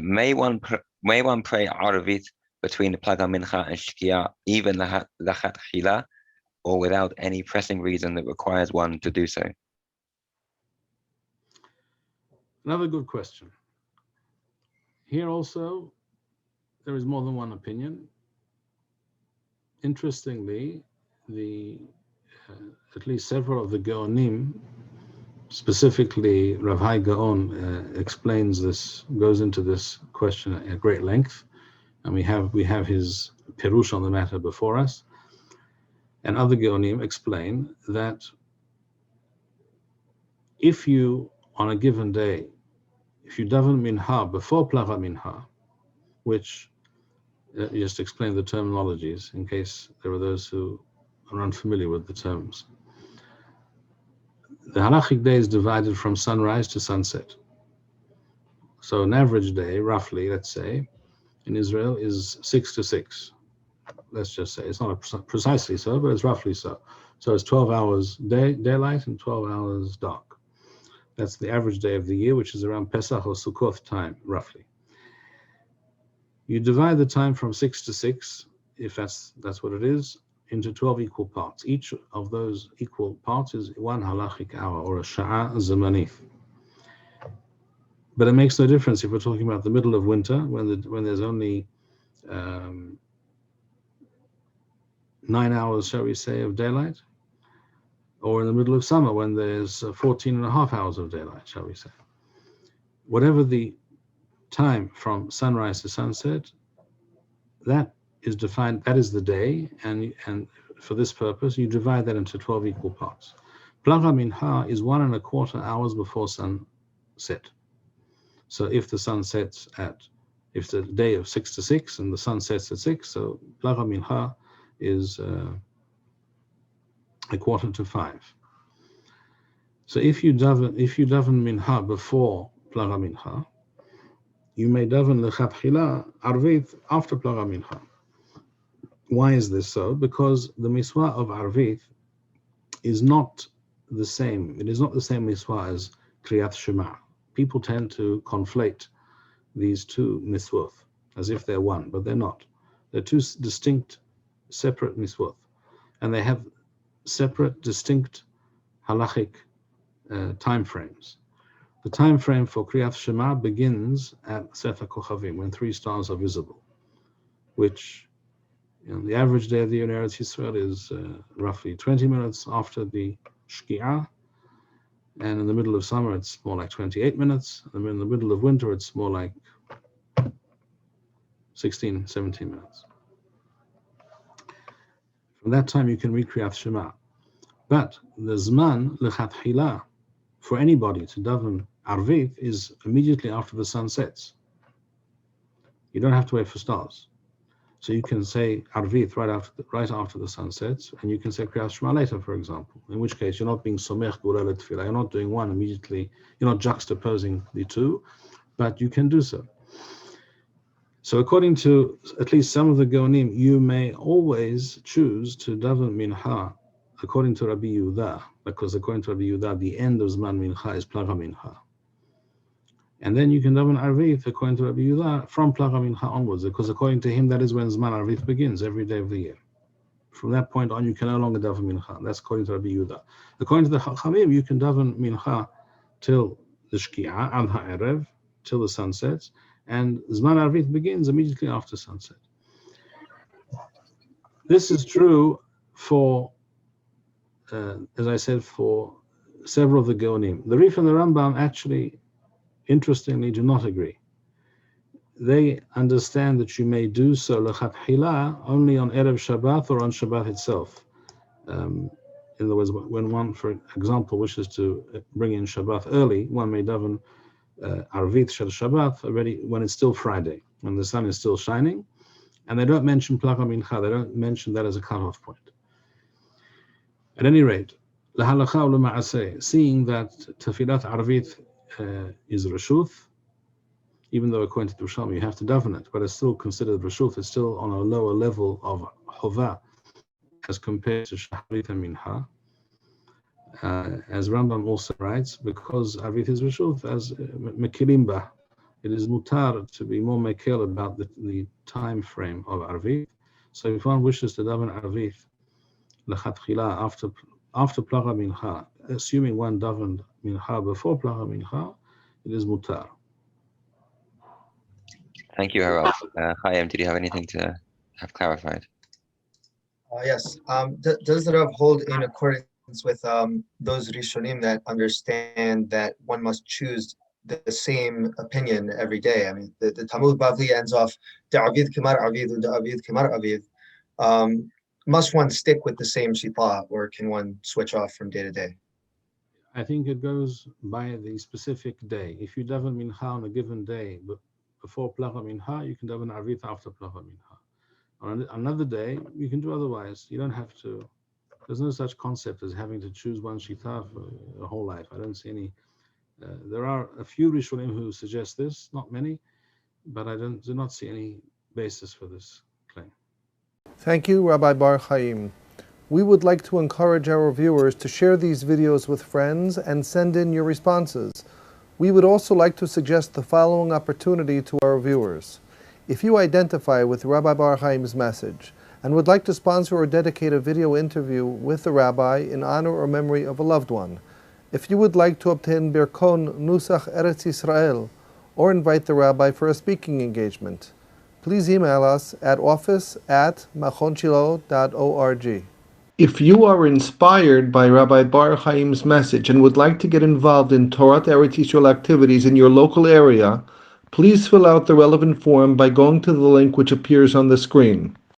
May one pray Arvit between the Plag HaMincha and Shkia, even milichatchila, or without any pressing reason that requires one to do so? Another good question. Here also, there is more than one opinion. Interestingly, at least several of the Gaonim, specifically Rav Hai Gaon, explains this, goes into this question at great length, and we have his Perush on the matter before us. And other Gaonim explain that if you, on a given day, if you daven minha before Plag HaMincha, which just explain the terminologies in case there are those who are unfamiliar with the terms. The halachic day is divided from sunrise to sunset. So an average day, roughly, let's say, in Israel is 6 to 6. Let's just say it's not precisely so, but it's roughly so. So it's 12 hours daylight and 12 hours dark. That's the average day of the year, which is around Pesach or Sukkot time, roughly. You divide the time from 6 to 6, if that's what it is, into 12 equal parts. Each of those equal parts is one halachic hour, or a sha'a zamanith. But it makes no difference if we're talking about the middle of winter, when there's only 9 hours, shall we say, of daylight, or in the middle of summer when there's 14 and a half hours of daylight, shall we say. Whatever the time from sunrise to sunset, that is defined, that is the day, and for this purpose, you divide that into 12 equal parts. Plag HaMincha is 1.25 hours before sunset. So if the sun sets if the day of 6 to 6 and the sun sets at 6, so Plag HaMincha is 4:45. So if you daven minha before Plag HaMincha, you may daven milichatchila Arvit after Plag HaMincha. Why is this so? Because the miswa of Arvit is not the same. It is not the same miswa as Kriyat Shema. People tend to conflate these two miswot as if they're one, but they're not. They're two distinct, separate miswot, and they have separate, distinct halachic time frames. The time frame for Kriyat Shema begins at Sefer Kochavim, when 3 stars are visible, which the average day of the year in Eretz Yisrael is roughly 20 minutes after the Shki'ah, and in the middle of summer it's more like 28 minutes, and in the middle of winter it's more like 16, 17 minutes. From that time you can read Kriyat Shema. But the Zman Lechatchila for anybody to daven Arvit is immediately after the sun sets. You don't have to wait for stars. So you can say Arvit right after the sun sets, and you can say Kriyat Shema later, for example, in which case you're not being somech gula letfilah, you're not doing one immediately, you're not juxtaposing the two, but you can do so. So according to at least some of the Gaonim, you may always choose to daven minha according to Rabbi Yehuda, because according to Rabbi Yehuda, the end of Zman Mincha is Plag HaMincha. And then you can daven Arvit according to Rabbi Yehuda from Plag HaMincha onwards, because according to him, that is when Zman Arvit begins, every day of the year. From that point on, you can no longer daven Mincha. That's according to Rabbi Yehuda. According to the Chachamim, you can daven Mincha till the Shki'ah, al ha'erev, till the sun sets, and Zman Arvit begins immediately after sunset. This is true for, as I said, for several of the Gaonim. The Rif and the Rambam actually, interestingly, do not agree. They understand that you may do so lechatchila only on Erev Shabbat or on Shabbat itself. In other words, when one, for example, wishes to bring in Shabbat early, one may daven Arvit Shel Shabbat already when it's still Friday, when the sun is still shining, and they don't mention Plag HaMincha, they don't mention that as a cutoff point. At any rate, lahalacha u'lema'aseh, seeing that Tefillat Arvit is Reshut, even though according to Yerushalmi you have to daven it, but it's still considered Reshut, it's still on a lower level of Chovah as compared to Shahrit and Minha. As Rambam also writes, because Arvit is Reshut, as Mekilimba, it is mutar to be more mekel about the time frame of Arvit. So if one wishes to daven Arvit lechatchila after Plag HaMincha, assuming one davened Mincha before Plag HaMincha, it is mutar. Thank you, Harav. Chaim, did you have anything to have clarified? Yes. Does the Rav hold in accordance with those Rishonim that understand that one must choose the same opinion every day? I mean, the Talmud Bavli ends off Da'avid Kamar Avid, Da'avid Kamar Avid. Must one stick with the same shita, or can one switch off from day to day? I think it goes by the specific day. If you daven Mincha on a given day, but before Plag HaMincha, you can daven Arvit after Plag HaMincha. On another day, you can do otherwise. You don't have to. There's no such concept as having to choose one shita for a whole life. I don't see any. There are a few Rishonim who suggest this, not many, but I do not see any basis for this claim. Thank you, Rabbi Bar-Hayim. We would like to encourage our viewers to share these videos with friends and send in your responses. We would also like to suggest the following opportunity to our viewers. If you identify with Rabbi Bar-Hayim's message and would like to sponsor or dedicate a video interview with the rabbi in honor or memory of a loved one, if you would like to obtain Birkon Nusach Eretz Yisrael or invite the rabbi for a speaking engagement, please email us at office@machonshilo.org. If you are inspired by Rabbi Bar-Hayim's message and would like to get involved in Torah Eretz Yisrael activities in your local area, please fill out the relevant form by going to the link which appears on the screen.